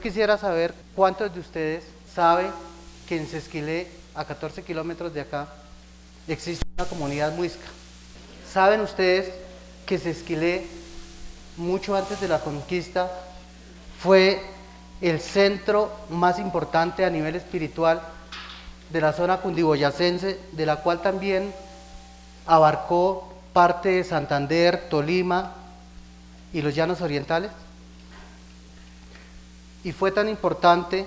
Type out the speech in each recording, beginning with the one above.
quisiera saber cuántos de ustedes saben que en Sesquilé, a 14 kilómetros de acá, existe una comunidad muisca. ¿Saben ustedes que Sesquilé, mucho antes de la conquista, fue el centro más importante a nivel espiritual de la zona cundiboyacense, de la cual también abarcó parte de Santander, Tolima y los llanos orientales? Y fue tan importante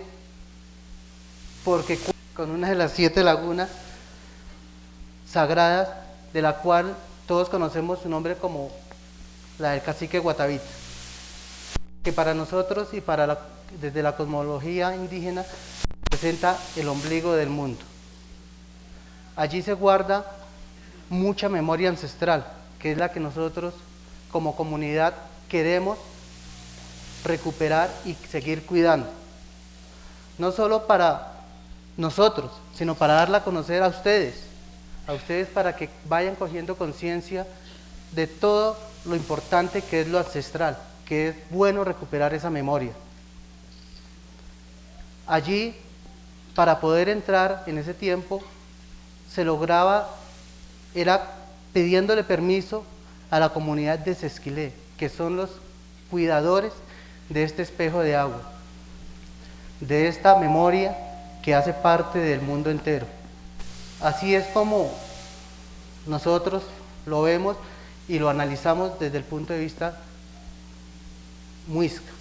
porque con una de las 7 lagunas sagradas, de la cual todos conocemos su nombre como la del cacique Guatavita, que para nosotros y desde la cosmología indígena representa el ombligo del mundo. Allí se guarda mucha memoria ancestral, que es la que nosotros como comunidad queremos recuperar y seguir cuidando. No solo para nosotros, sino para darla a conocer a ustedes para que vayan cogiendo conciencia de todo lo importante que es lo ancestral, que es bueno recuperar esa memoria. Allí, para poder entrar en ese tiempo, se lograba, era pidiéndole permiso a la comunidad de Sesquilé, que son los cuidadores de este espejo de agua, de esta memoria que hace parte del mundo entero. Así es como nosotros lo vemos y lo analizamos desde el punto de vista muisca.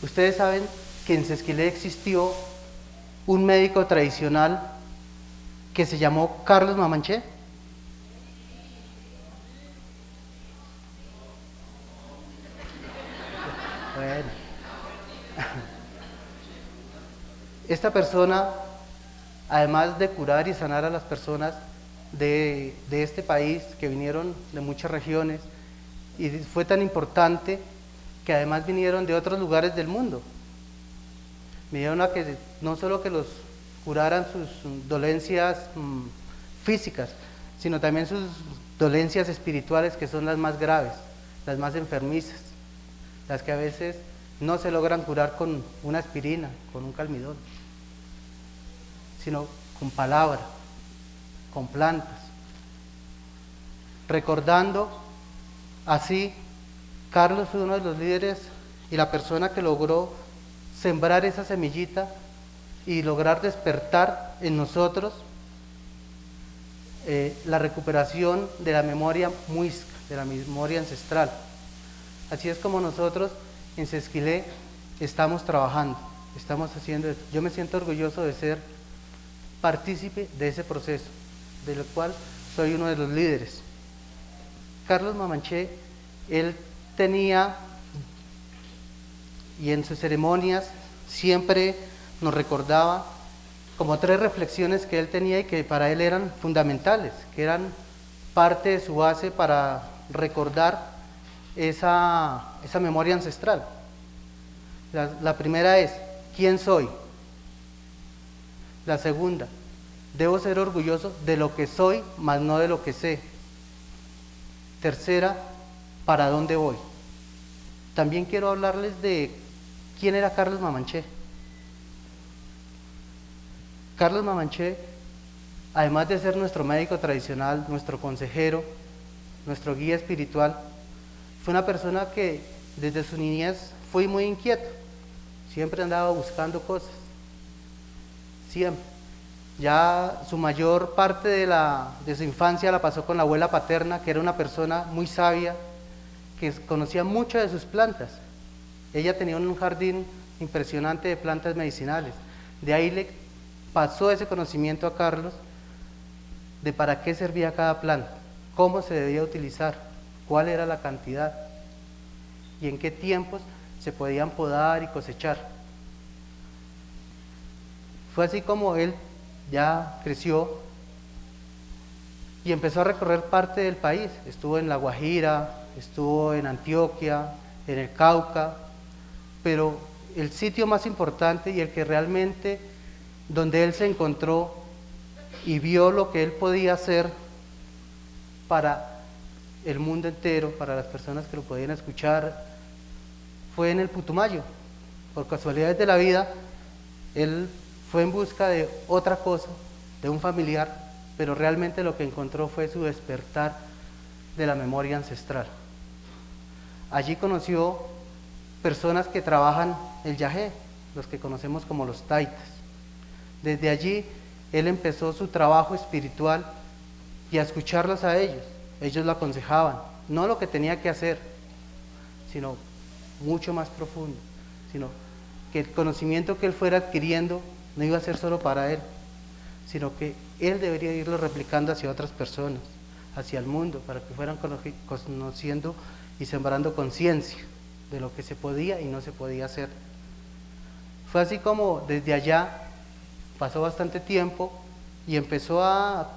Ustedes saben que en Sesquilé existió un médico tradicional que se llamó Carlos Mamanché. Bueno, esta persona, además de curar y sanar a las personas de este país que vinieron de muchas regiones, y fue tan importante que además vinieron de otros lugares del mundo. Vinieron a que no solo que los curaran sus dolencias físicas, sino también sus dolencias espirituales, que son las más graves, las más enfermizas, las que a veces no se logran curar con una aspirina, con un calmidón, sino con palabra, con plantas. Recordando así, Carlos fue uno de los líderes y la persona que logró sembrar esa semillita y lograr despertar en nosotros la recuperación de la memoria muisca, de la memoria ancestral. Así es como nosotros en Sesquilé estamos trabajando, estamos haciendo esto. Yo me siento orgulloso de ser partícipe de ese proceso, del cual soy uno de los líderes. Carlos Mamanché, él tenía, y en sus ceremonias siempre nos recordaba como 3 reflexiones que él tenía y que para él eran fundamentales, que eran parte de su base para recordar esa memoria ancestral. La primera es, ¿quién soy? La segunda, debo ser orgulloso de lo que soy, mas no de lo que sé. Tercera, ¿para dónde voy? También quiero hablarles de quién era Carlos Mamanché. Carlos Mamanché, además de ser nuestro médico tradicional, nuestro consejero, nuestro guía espiritual, fue una persona que desde su niñez fue muy inquieto, siempre andaba buscando cosas, siempre. Ya su mayor parte de su infancia la pasó con la abuela paterna, que era una persona muy sabia, que conocía mucho de sus plantas. Ella tenía un jardín impresionante de plantas medicinales. De ahí le pasó ese conocimiento a Carlos de para qué servía cada planta, cómo se debía utilizar, cuál era la cantidad y en qué tiempos se podían podar y cosechar. Fue así como él ya creció y empezó a recorrer parte del país. Estuvo en La Guajira, estuvo en Antioquia, en el Cauca, pero el sitio más importante y el que realmente, donde él se encontró y vio lo que él podía hacer para el mundo entero, para las personas que lo podían escuchar, fue en el Putumayo. por casualidades de la vida, él fue en busca de otra cosa, de un familiar, pero realmente lo que encontró fue su despertar de la memoria ancestral. Allí conoció personas que trabajan el yagé, los que conocemos como los taitas. Desde allí él empezó su trabajo espiritual y a escucharlos a ellos. Ellos lo aconsejaban, no lo que tenía que hacer, sino mucho más profundo, sino que el conocimiento que él fuera adquiriendo no iba a ser solo para él, sino que él debería irlo replicando hacia otras personas, hacia el mundo, para que fueran conociendo y sembrando conciencia de lo que se podía y no se podía hacer. Fue así como desde allá pasó bastante tiempo y empezó a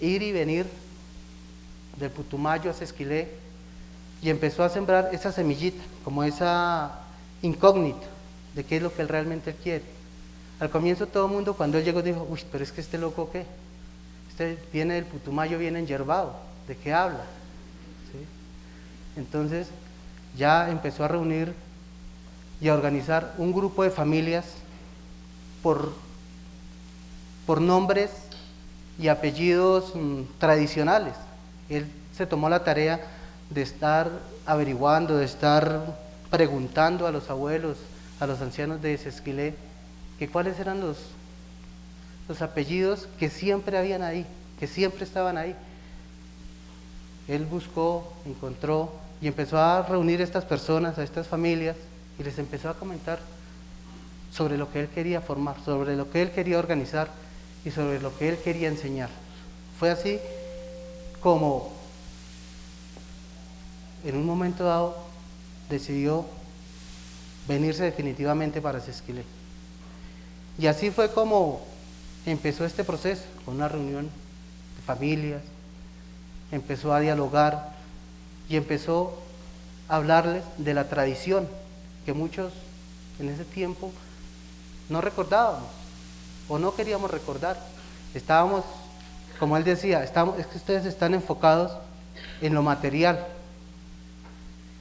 ir y venir del Putumayo a Sesquilé y empezó a sembrar esa semillita, como esa incógnita de qué es lo que él realmente quiere. Al comienzo todo el mundo cuando él llegó dijo, uy, pero es que este loco ¿qué? Este viene del Putumayo, viene enyerbado, ¿de qué habla? ¿Sí? Entonces ya empezó a reunir y a organizar un grupo de familias por nombres y apellidos tradicionales. Él se tomó la tarea de estar averiguando, de estar preguntando a los abuelos, a los ancianos de Sesquilé, que cuáles eran los apellidos que siempre habían ahí, que siempre estaban ahí. Él buscó, encontró y empezó a reunir a estas personas, a estas familias, y les empezó a comentar sobre lo que él quería formar, sobre lo que él quería organizar y sobre lo que él quería enseñar. Fue así como en un momento dado decidió venirse definitivamente para Sesquilé. Y así fue como empezó este proceso, con una reunión de familias, empezó a dialogar y empezó a hablarles de la tradición que muchos en ese tiempo no recordábamos o no queríamos recordar. Estábamos, como él decía, es que ustedes están enfocados en lo material,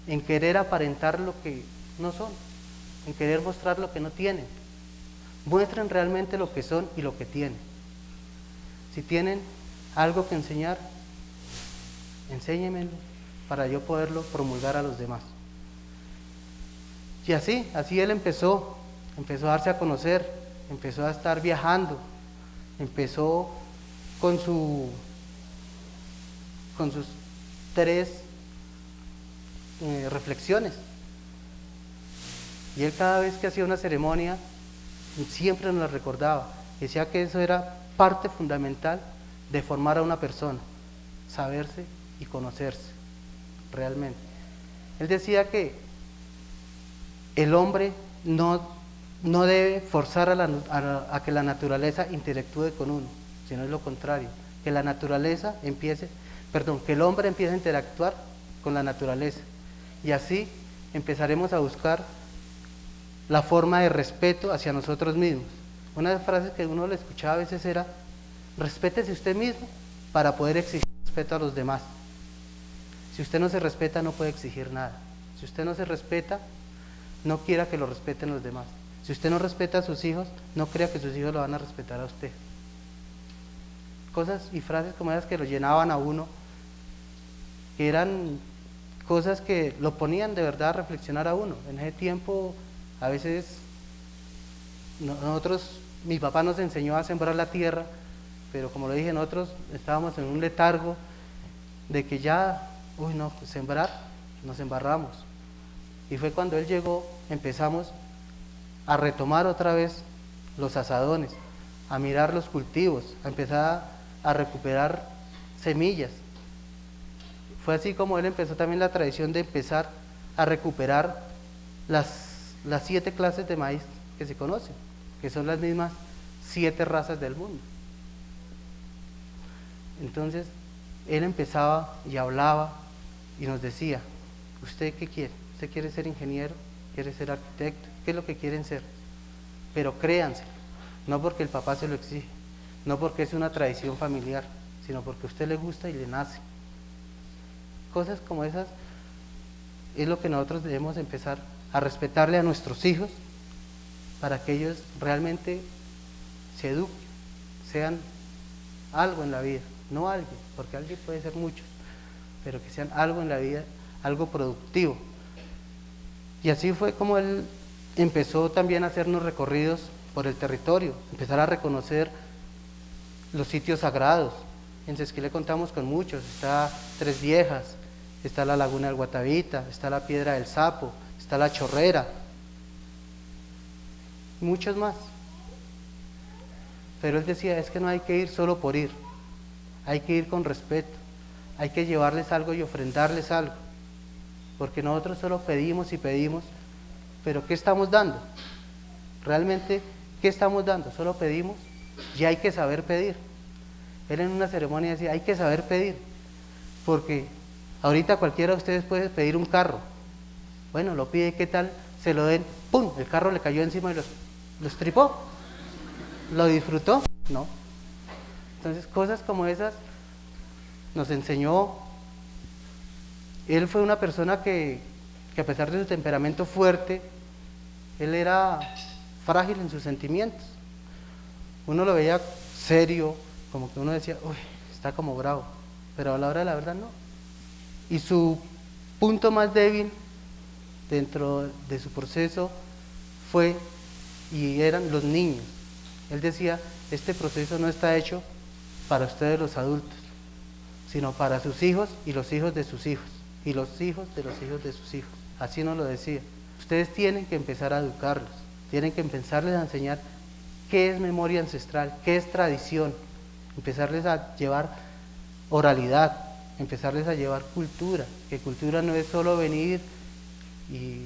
en querer aparentar lo que no son, en querer mostrar lo que no tienen. Muestren realmente lo que son y lo que tienen. Si tienen algo que enseñar, enséñenmelo para yo poderlo promulgar a los demás. Y así él empezó a darse a conocer, empezó a estar viajando, empezó con sus 3 reflexiones. Y él cada vez que hacía una ceremonia, siempre nos la recordaba. Decía que eso era parte fundamental de formar a una persona, saberse y conocerse realmente. Él decía que el hombre no debe forzar a que la naturaleza interactúe con uno, sino es lo contrario, que la naturaleza que el hombre empiece a interactuar con la naturaleza, y así empezaremos a buscar la forma de respeto hacia nosotros mismos. Una de las frases que uno le escuchaba a veces era, respétese usted mismo para poder exigir respeto a los demás. Si usted no se respeta, no puede exigir nada. Si usted no se respeta, no quiera que lo respeten los demás. Si usted no respeta a sus hijos, no crea que sus hijos lo van a respetar a usted. Cosas y frases como esas que lo llenaban a uno, que eran cosas que lo ponían de verdad a reflexionar a uno. En ese tiempo, a veces, mi papá nos enseñó a sembrar la tierra, pero como lo dije, nosotros estábamos en un letargo de que ya, sembrar, nos embarramos. Y fue cuando él llegó, empezamos a retomar otra vez los azadones, a mirar los cultivos, a empezar a recuperar semillas. Fue así como él empezó también la tradición de empezar a recuperar las 7 clases de maíz que se conocen, que son las mismas 7 razas del mundo. Entonces, él empezaba y hablaba y nos decía, ¿usted qué quiere? ¿Usted quiere ser ingeniero? ¿Quiere ser arquitecto? ¿Qué es lo que quieren ser? Pero créanse, no porque el papá se lo exige, no porque es una tradición familiar, sino porque a usted le gusta y le nace. Cosas como esas es lo que nosotros debemos empezar a respetarle a nuestros hijos para que ellos realmente se eduquen, sean algo en la vida, no alguien, porque alguien puede ser muchos, pero que sean algo en la vida, algo productivo. Y así fue como él empezó también a hacernos recorridos por el territorio, empezar a reconocer los sitios sagrados. En Sesquilé contamos con muchos, está Tres Viejas, está la Laguna del Guatavita, está la Piedra del Sapo, está la Chorrera, muchos más. Pero él decía, es que no hay que ir solo por ir, hay que ir con respeto, hay que llevarles algo y ofrendarles algo, porque nosotros solo pedimos y pedimos, pero ¿qué estamos dando? Realmente, ¿qué estamos dando? Solo pedimos, y hay que saber pedir. Él en una ceremonia decía, hay que saber pedir, porque ahorita cualquiera de ustedes puede pedir un carro. Bueno, lo pide, ¿qué tal? Se lo den, ¡pum! El carro le cayó encima y lo estripó. ¿Lo disfrutó? No. Entonces, cosas como esas nos enseñó. Él fue una persona que a pesar de su temperamento fuerte, él era frágil en sus sentimientos. Uno lo veía serio, como que uno decía, uy, está como bravo, pero a la hora de la verdad no. Y su punto más débil dentro de su proceso fue, y eran los niños. Él decía, este proceso no está hecho para ustedes los adultos, sino para sus hijos y los hijos de sus hijos, y los hijos de los hijos de sus hijos. Así nos lo decía. Ustedes tienen que empezar a educarlos, tienen que empezarles a enseñar qué es memoria ancestral, qué es tradición, empezarles a llevar oralidad, empezarles a llevar cultura, que cultura no es solo venir y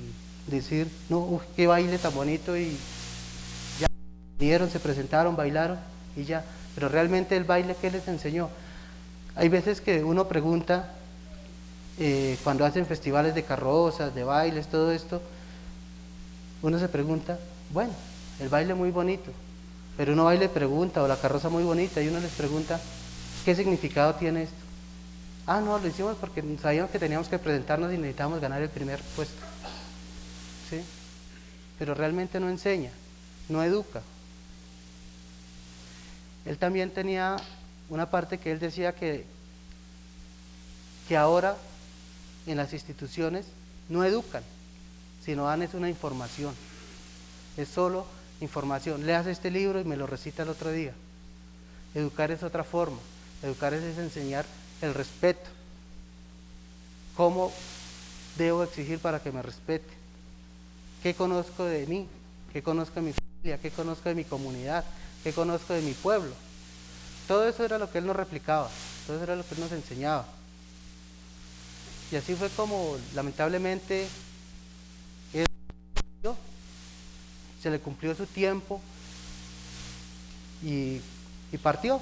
decir, no, qué baile tan bonito y ya vinieron, se presentaron, bailaron y ya, pero realmente el baile, ¿qué les enseñó? Hay veces que uno pregunta, cuando hacen festivales de carrozas, de bailes, todo esto, uno se pregunta, bueno, el baile muy bonito, pero uno va y le pregunta, o la carroza muy bonita, y uno les pregunta, ¿qué significado tiene esto? Ah, no, lo hicimos porque sabíamos que teníamos que presentarnos y necesitábamos ganar el primer puesto. ¿Sí? Pero realmente no enseña, no educa. Él también tenía una parte que él decía que ahora en las instituciones no educan, sino dan es una información, es solo información. Leas este libro y me lo recita el otro día. Educar es otra forma, educar es enseñar el respeto. ¿Cómo debo exigir para que me respete? ¿Qué conozco de mí? ¿Qué conozco de mi familia? ¿Qué conozco de mi comunidad? ¿Qué conozco de mi pueblo? Todo eso era lo que él nos replicaba, todo eso era lo que él nos enseñaba. Y así fue como, lamentablemente, se le cumplió su tiempo y partió,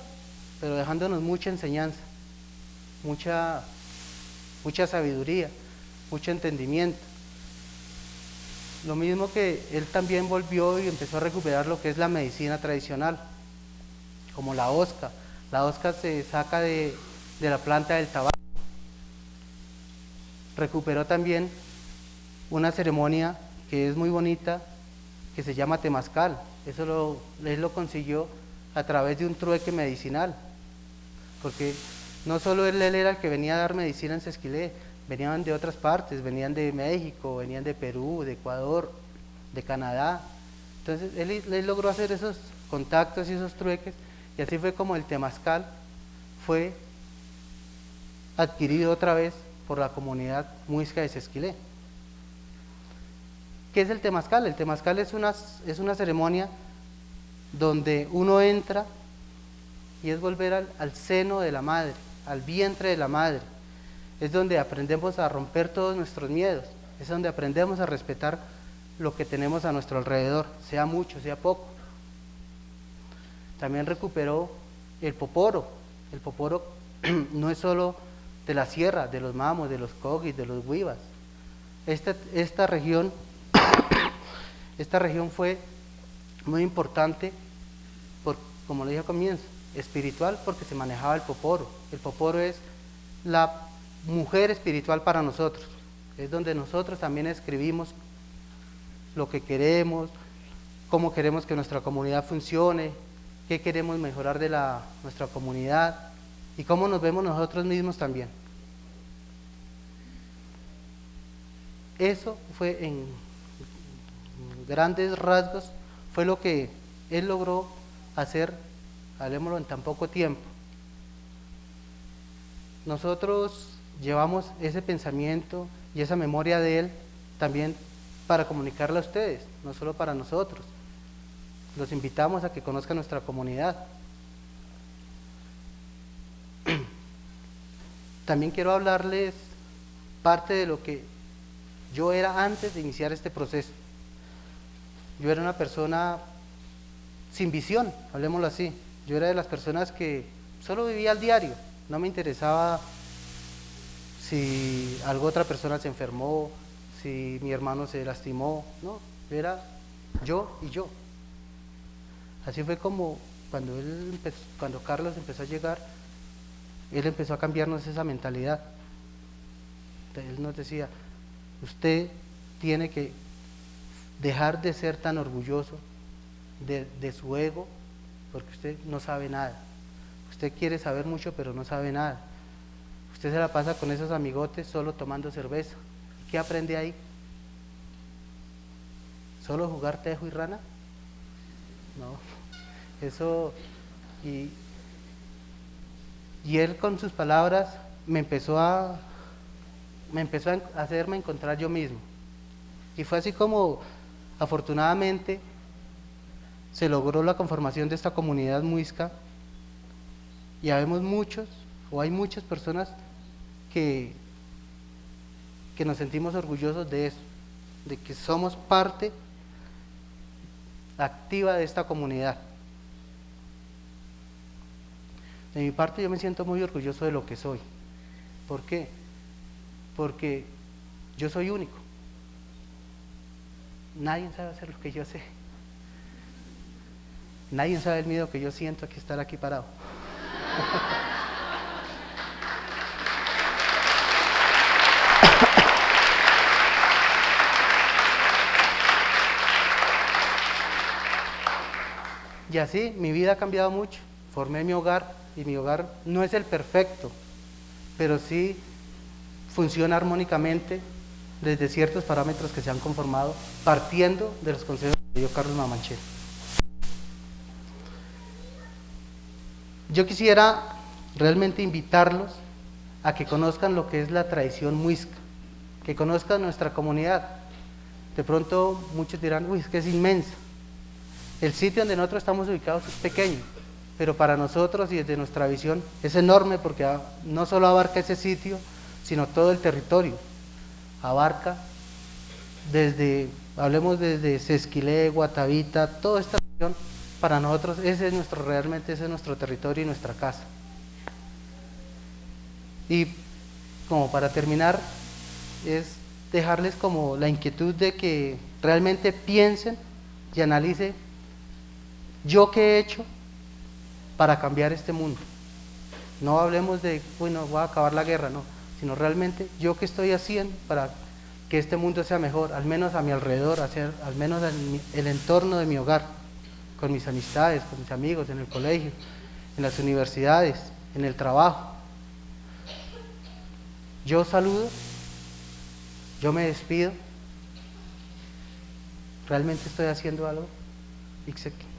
pero dejándonos mucha enseñanza, mucha sabiduría, mucho entendimiento. Lo mismo que él también volvió y empezó a recuperar lo que es la medicina tradicional, como la osca. La osca se saca de la planta del tabaco. Recuperó también una ceremonia que es muy bonita, que se llama temazcal. Él lo consiguió a través de un trueque medicinal, porque no solo él era el que venía a dar medicina en Sesquilé, venían de otras partes, venían de México, venían de Perú, de Ecuador, de Canadá. Entonces él logró hacer esos contactos y esos trueques, y así fue como el temazcal fue adquirido otra vez por la comunidad muisca de Sesquilé. ¿Qué es el temazcal? El temazcal es una ceremonia donde uno entra y es volver al seno de la madre, al vientre de la madre. Es donde aprendemos a romper todos nuestros miedos, es donde aprendemos a respetar lo que tenemos a nuestro alrededor, sea mucho, sea poco. También recuperó el poporo. El poporo no es solo de la sierra, de los mamos, de los coguis, de los huivas. Esta región fue muy importante, como le dije al comienzo, espiritual, porque se manejaba el poporo. El poporo es la mujer espiritual para nosotros, es donde nosotros también escribimos lo que queremos, cómo queremos que nuestra comunidad funcione, qué queremos mejorar de nuestra comunidad y cómo nos vemos nosotros mismos también. Eso fue en grandes rasgos, fue lo que él logró hacer, hablemoslo, en tan poco tiempo. Nosotros llevamos ese pensamiento y esa memoria de él también para comunicarla a ustedes, no solo para nosotros. Los invitamos a que conozcan nuestra comunidad. También quiero hablarles parte de lo que yo era antes de iniciar este proceso. Yo era una persona sin visión, hablemoslo así. Yo era de las personas que solo vivía al diario, no me interesaba si alguna otra persona se enfermó, si mi hermano se lastimó, no, era yo y yo. Así fue como cuando Carlos empezó a llegar, él empezó a cambiarnos esa mentalidad. Él nos decía, usted tiene que dejar de ser tan orgulloso de su ego, porque usted no sabe nada. Usted quiere saber mucho, pero no sabe nada. Usted se la pasa con esos amigotes solo tomando cerveza. ¿Qué aprende ahí? ¿Solo jugar tejo y rana? No, eso. Y él con sus palabras me empezó a hacerme encontrar yo mismo. Y fue así como, afortunadamente, se logró la conformación de esta comunidad muisca, y habemos muchos, o hay muchas personas que nos sentimos orgullosos de eso, de que somos parte activa de esta comunidad. De mi parte yo me siento muy orgulloso de lo que soy. ¿Por qué? Porque yo soy único. Nadie sabe hacer lo que yo sé. Nadie sabe el miedo que yo siento aquí estar aquí parado. Y así mi vida ha cambiado mucho. Formé mi hogar y mi hogar no es el perfecto, pero sí funciona armónicamente desde ciertos parámetros que se han conformado partiendo de los consejos que dio Carlos Mamanché. Yo quisiera realmente invitarlos a que conozcan lo que es la tradición muisca, que conozcan nuestra comunidad. De pronto muchos dirán, uy, es que es inmensa. El sitio donde nosotros estamos ubicados es pequeño, pero para nosotros y desde nuestra visión es enorme, porque no solo abarca ese sitio, sino todo el territorio. Abarca hablemos desde Sesquilé, Guatavita, toda esta región. Para nosotros realmente ese es nuestro territorio y nuestra casa. Y como para terminar, es dejarles como la inquietud de que realmente piensen y analicen yo qué he hecho para cambiar este mundo. No hablemos de, bueno, voy a acabar la guerra, no, sino realmente yo qué estoy haciendo para que este mundo sea mejor, al menos a mi alrededor, al menos en el entorno de mi hogar, con mis amistades, con mis amigos, en el colegio, en las universidades, en el trabajo. Yo saludo, yo me despido. ¿Realmente estoy haciendo algo? Ixequi.